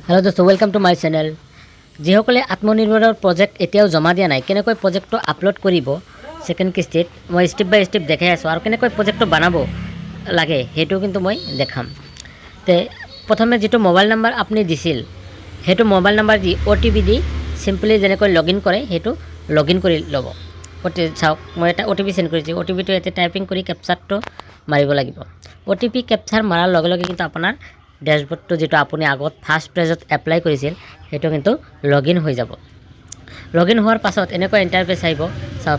hello दोस्तों welcome to my channel जिসকলে আত্মনিৰ্ভৰৰ প্ৰজেক্ট এতিয়াও জমা দিয়া নাই কেনেকৈ প্ৰজেক্টটো আপলোড কৰিব সেকেন্ড কিস্তিত মই স্টেপ বাই স্টেপ দেখাই আছো আৰু কেনেকৈ প্ৰজেক্টটো বনাব লাগে হেতু কিন্তু মই দেখাম তে প্ৰথমে যেটো মোবাইল নাম্বাৰ আপুনি দিছিল হেতু মোবাইল নাম্বাৰ দি ওটিপি দি সিম্পলি যেনেকৈ লগইন কৰে হেতু লগইন কৰি লব ওটি চাওক মই এটা ওটিপি সেন্ড কৰিছি ওটিপিটো এতে টাইপিং কৰি ক্যাপচাৰটো মাৰিব লাগিব ওটিপি ক্যাপচাৰ মাৰাৰ লগে লগে কিন্তু আপোনাৰ ড্যাশবোৰ্ডটো যেটো আপুনি আগত ফাৰ্স্ট পেজত এপ্লাই কৰিছিল হেতু কিন্তু লগইন হৈ যাব লগইন হোৱাৰ পাছত এনেকৈ ইন্টাৰফেস আহিব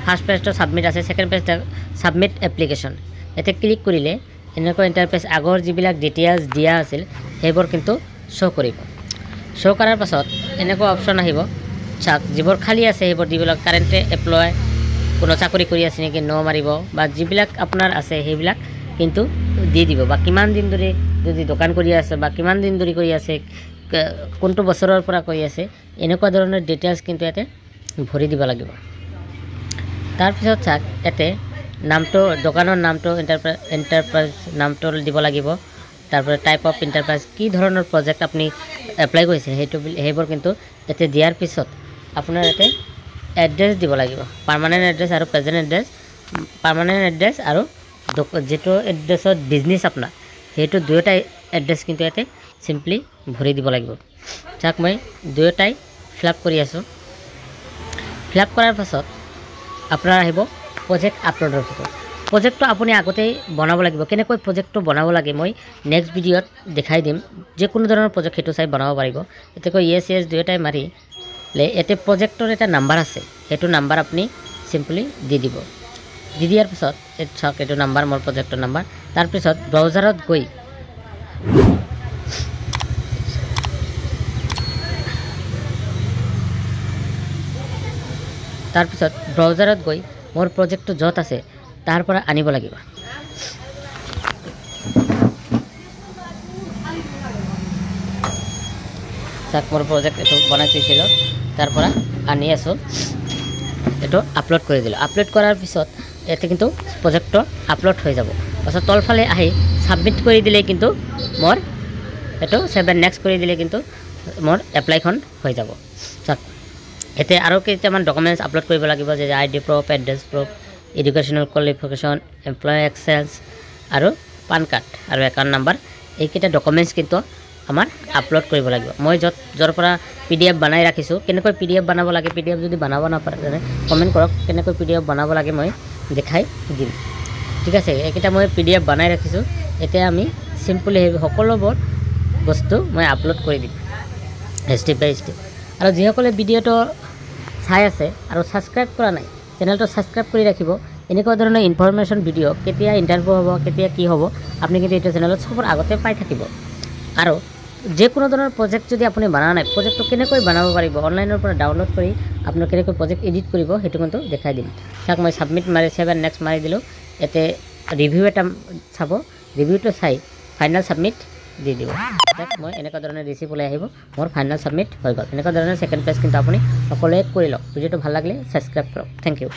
ফাৰ্স্ট পেজটো সাবমিট আছে সেকেন্ড পেজটো সাবমিট এপ্লিকেশন এতে ক্লিক কৰিলে এনেকৈ ইন্টাৰফেস আগৰ যিবিলাক ডিটেইলস দিয়া আছিল হেবোৰ কিন্তু শো কৰিব শো কৰাৰ পাছত এনেকৈ অপচন আহিব চাক যিবোৰ খালি আছে হেবোৰ দিবিলাক কাৰেন্টে এপ্লয় কোনো চাকৰি কৰি আছে নেকি ন মাৰিব বা যিবিলাক আপোনাৰ আছে হেবিলাক কিন্তু দি দিব বা কিমান দিন ধৰি যদি দোকান কৰি আছে বা কিমান দিন ধৰি কৰি আছে কোনটো বছৰৰ পৰা কৰি আছে এনেকুৱা ধৰণৰ ডিটেইলস কিন্তু এতে ভৰি দিব লাগিব তাৰ পিছত চাক এতে নামটো দোকানৰ নামটো এন্টাৰপ্ৰাইজ নামটো দিব লাগিব তাৰপৰে টাইপ অফ এন্টাৰপ্ৰাইজ কি ধৰনেৰ প্ৰজেক্ট আপনি এপ্লাই কৰিছে হেবোৰ কিন্তু এতে দিয়াৰ পিছত আপোনাৰ এতে এড্ৰেছ দিব লাগিব পাৰ্মানেন্ট এড্ৰেছ আৰু প্ৰেজেন্ট এড্ৰেছ পাৰ্মানেন্ট এড্ৰেছ আৰু যেটো এড্ৰেছত বিজনেস আপনাৰ হেতু দুয়োটাই এড্ৰেছ কিন্তু এতে সিম্পলি ভৰি দিব লাগিব চাক মই দুয়োটাই ফিল আপ কৰি আছো ফিল আপ কৰাৰ পাছত আপোনাৰ আহিব প্ৰজেক্ট আপলোডৰ পিছত প্ৰজেক্টটো আপুনি আগতেই বনাব লাগিব কেনেকৈ প্ৰজেক্টটো বনাব লাগে মই নেক্সট ভিডিঅত দেখাই দিম যে কোনো ধৰণৰ প্ৰজেক্ট হেতু চাই বনাব পাৰিব এতে কৈ ইয়েস দুয়োটাই মাৰি লে এতে প্ৰজেক্টৰ এটা নাম্বাৰ আছে হেতু নাম্বাৰ আপুনি সিম্পলি দি দিব দি দিয়াৰ পিছত চাওক এটো নাম্বাৰ মোৰ প্ৰজেক্টৰ নাম্বাৰ তাৰ পিছত ব্ৰাউজাৰত গৈ তাৰ পিছত ব্ৰাউজাৰত গৈ মোৰ প্ৰজেক্টটো যত আছে তাৰ পৰা আনিব লাগিব চাক মোৰ প্ৰজেক্ট এটো বনাই থৈছিল তাৰ পৰা আনি আছো এটো আপলোড কৰি দিলো আপলোড কৰাৰ পিছত এতে কিন্তু প্ৰজেক্টটো আপলোড হৈ যাব পাছত তলফালে আহি সাবমিট কৰি দিলে কিন্তু মোৰ এটো সেভ নেক্সট কৰি দিলে কিন্তু মোৰ এপ্লাইখন হৈ যাব চাক এতে আৰু কেইটামান ডকুমেন্টস আপলোড কৰিব লাগিব যে ID proof address proof educational qualification employ এক্সেন্স আৰু পান কাৰ্ড আৰু একাউন্ট নাম্বাৰ এইকেইটা ডকুমেন্টস কিন্তু আমাৰ আপলোড কৰিব লাগিব মই যৰ পৰা পিডিএফ বনাই ৰাখিছো কেনেকৈ পিডিএফ বনাব লাগে পিডিএফ যদি বনাব না পাৰে কমেন্ট কৰক কেনেকৈ পিডিএফ বনাব লাগে মই দেখাই দিম ঠিক আছে এইকেইটা মই পিডিএফ বনাই ৰাখিছো এতিয়া আমি সিম্পলি সকলোবোৰ বস্তু মই আপলোড কৰি দিম স্টেপ বাই স্টেপ আৰু যিসকলে ভিডিঅটো চাই আছে আৰু সাবস্ক্ৰাইব কৰা নাই চেনেলটো সাবস্ক্ৰাইব কৰি ৰাখিব এনেকুৱা ধৰণৰ ইনফৰমেশন ভিডিও কেতিয়া ইন্টাৰভিউ হ'ব কেতিয়া কি হ'ব আপুনি কিন্তু এই চেনেলত সবৰ আগতে পাই থাকিব আৰু যে কোনো ধৰণৰ প্ৰজেক্ট যদি আপুনি বনা নাই প্ৰজেক্টটো কেনেকৈ বনাব পাৰিব অনলাইনৰ পৰা ডাউনলোড কৰি আপুনি কেনেকৈ প্ৰজেক্ট এডিট কৰিব হেতু কিন্তু দেখাই দিম তাক মই সাবমিট মাৰি সেভ নেক্সট মাৰি দিলো এতে ৰিভিউ এটা চাব ৰিভিউটো চাই ফাইনাল সাবমিট দি দিব তাক মই এনেকুৱা ধৰণৰ ৰিসিভ ওলাই আহিব মোৰ ফাইনাল সাবমিট হৈ গ'ল এনেকুৱা ধৰণৰ সেকেন্ড পেজ কিন্তু আপুনি সকলোৱে কৰি লওক ভিডিওটো ভাল লাগিলে সাবস্ক্ৰাইব কৰক থ্যাংক ইউ